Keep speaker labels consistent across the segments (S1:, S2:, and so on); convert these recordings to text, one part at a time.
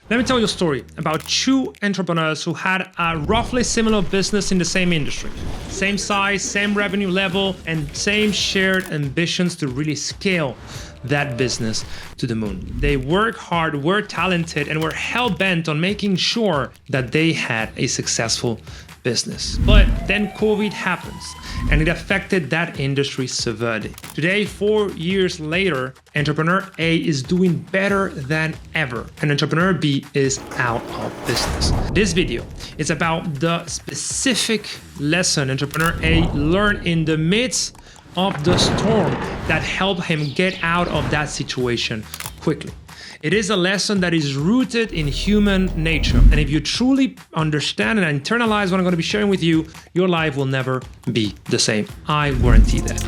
S1: Let me tell you a story about two entrepreneurs who had a roughly similar business in the same industry. Same size, same revenue level, and same shared ambitions to really scale that business to the moon. They worked hard, were talented, and were hell-bent on making sure that they had a successful business. But then COVID happens, and it affected that industry severely. Today, 4 years later, entrepreneur A is doing better than ever, and entrepreneur B is out of business. This video is about the specific lesson entrepreneur A learned in the midst of the storm that helped him get out of that situation quickly. It is a lesson that is rooted in human nature. And if you truly understand and internalize what I'm going to be sharing with you, your life will never be the same. I guarantee that.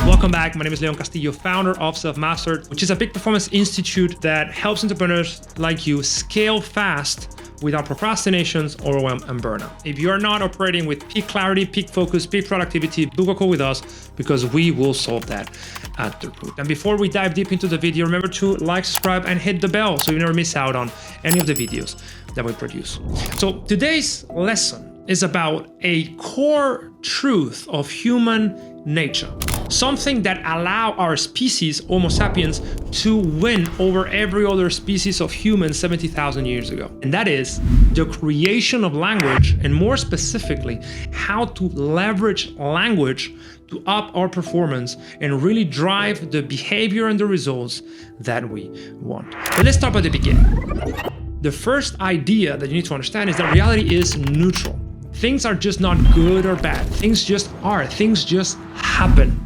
S1: Welcome back. My name is Castillo, founder of Selfmastered, which is a peak performance institute that helps entrepreneurs like you scale fast without procrastinations, overwhelm, and burnout. If you are not operating with peak clarity, peak focus, peak productivity, book a call with us because we will solve that at the root. And before we dive deep into the video, remember to like, subscribe, and hit the bell so you never miss out on any of the videos that we produce. So today's lesson is about a core truth of human nature. Something that allow our species, Homo sapiens, to win over every other species of humans 70,000 years ago. And that is the creation of language, and more specifically, how to leverage language to up our performance and really drive the behavior and the results that we want. But let's start at the beginning. The first idea that you need to understand is that reality is neutral. Things are just not good or bad. Things just are. Things just happen.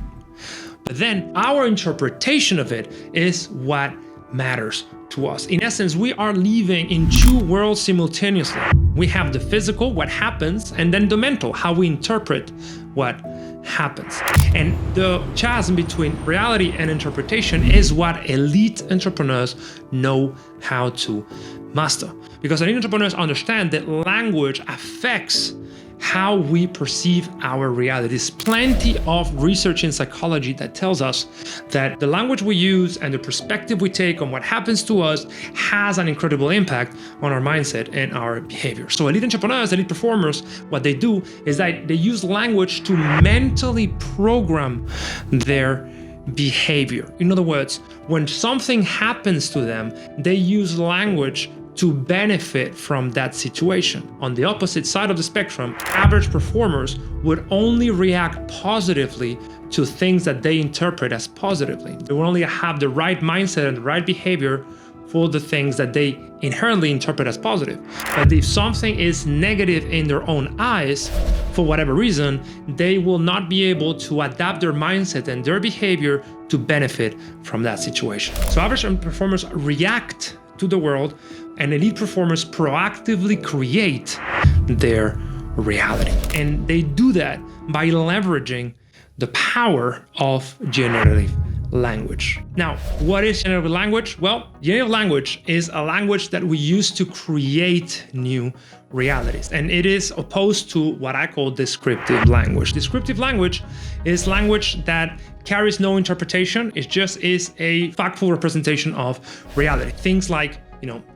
S1: But then our interpretation of it is what matters to us. In essence, we are living in two worlds simultaneously. We have the physical, what happens, and then the mental, how we interpret what happens. And the chasm between reality and interpretation is what elite entrepreneurs know how to master. Because elite entrepreneurs understand that language affects how we perceive our reality. There's plenty of research in psychology that tells us that the language we use and the perspective we take on what happens to us has an incredible impact on our mindset and our behavior. So elite entrepreneurs, elite performers, what they do is that they use language to mentally program their behavior. In other words, when something happens to them, they use language to benefit from that situation. On the opposite side of the spectrum, average performers would only react positively to things that they interpret as positively. They will only have the right mindset and the right behavior for the things that they inherently interpret as positive. But if something is negative in their own eyes, for whatever reason, they will not be able to adapt their mindset and their behavior to benefit from that situation. So average performers react to the world, and elite performers proactively create their reality. And they do that by leveraging the power of generative language. Now, what is generative language? Well, generative language is a language that we use to create new realities. And it is opposed to what I call descriptive language. Descriptive language is language that carries no interpretation. It just is a factual representation of reality. Things like,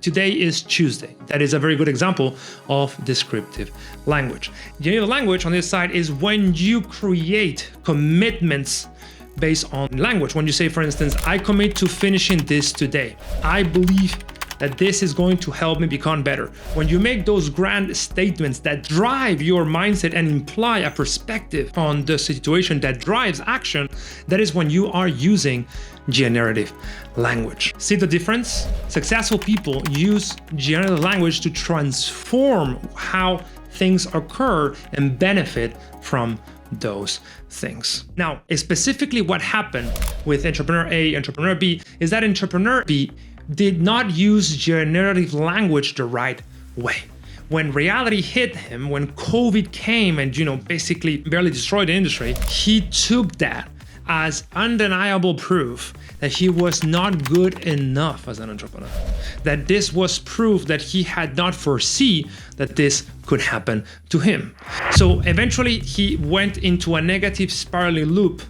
S1: today is Tuesday. That is a very good example of descriptive language. Generative language on this side is when you create commitments based on language. When you say, for instance, I commit to finishing this today. I believe that this is going to help me become better. When you make those grand statements that drive your mindset and imply a perspective on the situation that drives action, that is when you are using generative language. See the difference? Successful people use generative language to transform how things occur and benefit from those things. Now, specifically what happened with entrepreneur A, entrepreneur B, is that entrepreneur B did not use generative language the right way. When reality hit him, when COVID came and, basically barely destroyed the industry, he took that as undeniable proof that he was not good enough as an entrepreneur. That this was proof that he had not foreseen that this could happen to him. So eventually he went into a negative spiraling loop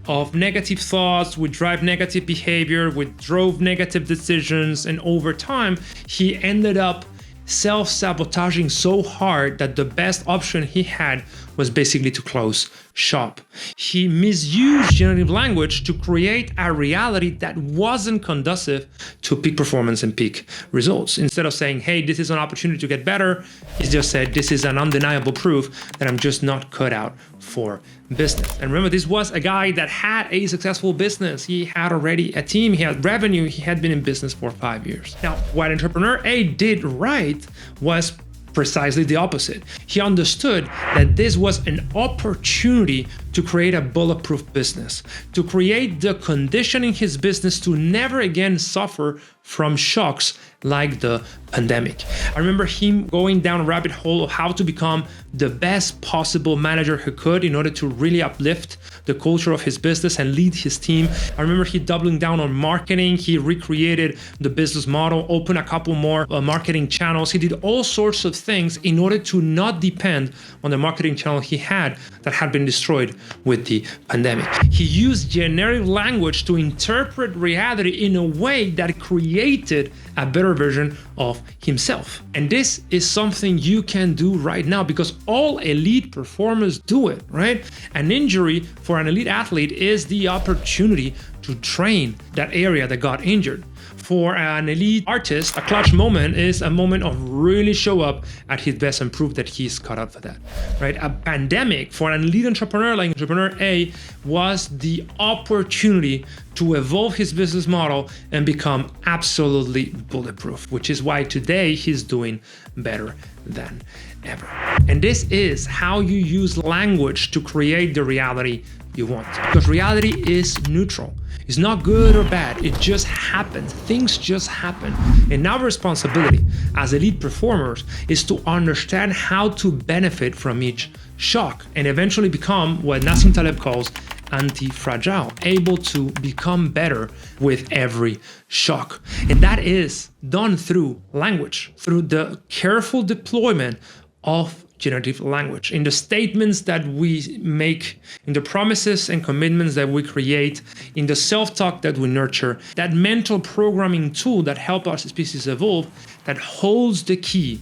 S1: of negative thoughts would drive negative behavior, would drove negative decisions, and over time, he ended up self-sabotaging so hard that the best option he had was basically to close shop. He misused generative language to create a reality that wasn't conducive to peak performance and peak results. Instead of saying, hey, this is an opportunity to get better, he just said, this is an undeniable proof that I'm just not cut out for business. And remember, this was a guy that had a successful business. He had already a team, he had revenue, he had been in business for 5 years. Now, what entrepreneur A did right was precisely the opposite. He understood that this was an opportunity to create a bulletproof business, to create the condition in his business to never again suffer from shocks like the pandemic. I remember him going down a rabbit hole of how to become the best possible manager he could in order to really uplift the culture of his business and lead his team. I remember he doubling down on marketing. He recreated the business model, opened a couple more marketing channels. He did all sorts of things in order to not depend on the marketing channel he had that had been destroyed with the pandemic. He used generative language to interpret reality in a way that created a better version of himself. And this is something you can do right now because all elite performers do it, right? An injury for an elite athlete is the opportunity to train that area that got injured. For an elite artist, a clutch moment is a moment of really show up at his best and prove that he's caught up for that, right? A pandemic for an elite entrepreneur like entrepreneur A was the opportunity to evolve his business model and become absolutely bulletproof, which is why today he's doing better than ever. And this is how you use language to create the reality you want. Because reality is neutral. It's not good or bad. It just happens. Things just happen. And our responsibility as elite performers is to understand how to benefit from each shock and eventually become what Nassim Taleb calls anti-fragile, able to become better with every shock. And that is done through language, through the careful deployment of generative language, in the statements that we make, in the promises and commitments that we create, in the self-talk that we nurture, that mental programming tool that helps our species evolve, that holds the key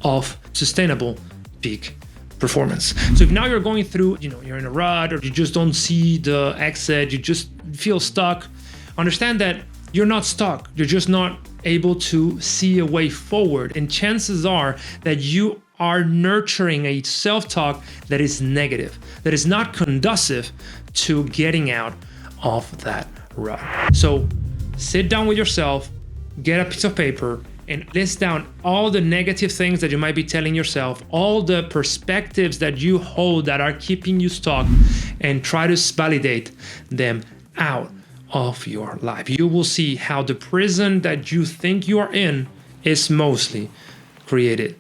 S1: of sustainable peak performance. So if now you're going through, you're in a rut or you just don't see the exit, you just feel stuck, understand that you're not stuck. You're just not able to see a way forward. And chances are that you are nurturing a self-talk that is negative, that is not conducive to getting out of that rut. So sit down with yourself, get a piece of paper, and list down all the negative things that you might be telling yourself, all the perspectives that you hold that are keeping you stuck, and try to validate them out of your life. You will see how the prison that you think you are in is mostly created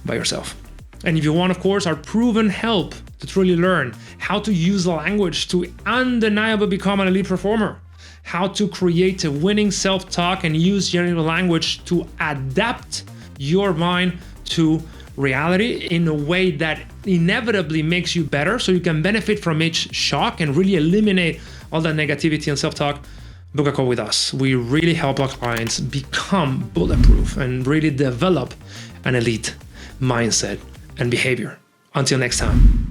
S1: by yourself. And if you want, of course, our proven help to truly learn how to use language to undeniably become an elite performer, how to create a winning self-talk and use generative language to adapt your mind to reality in a way that inevitably makes you better so you can benefit from each shock and really eliminate all that negativity and self-talk, book a call with us. We really help our clients become bulletproof and really develop an elite mindset and behavior. Until next time.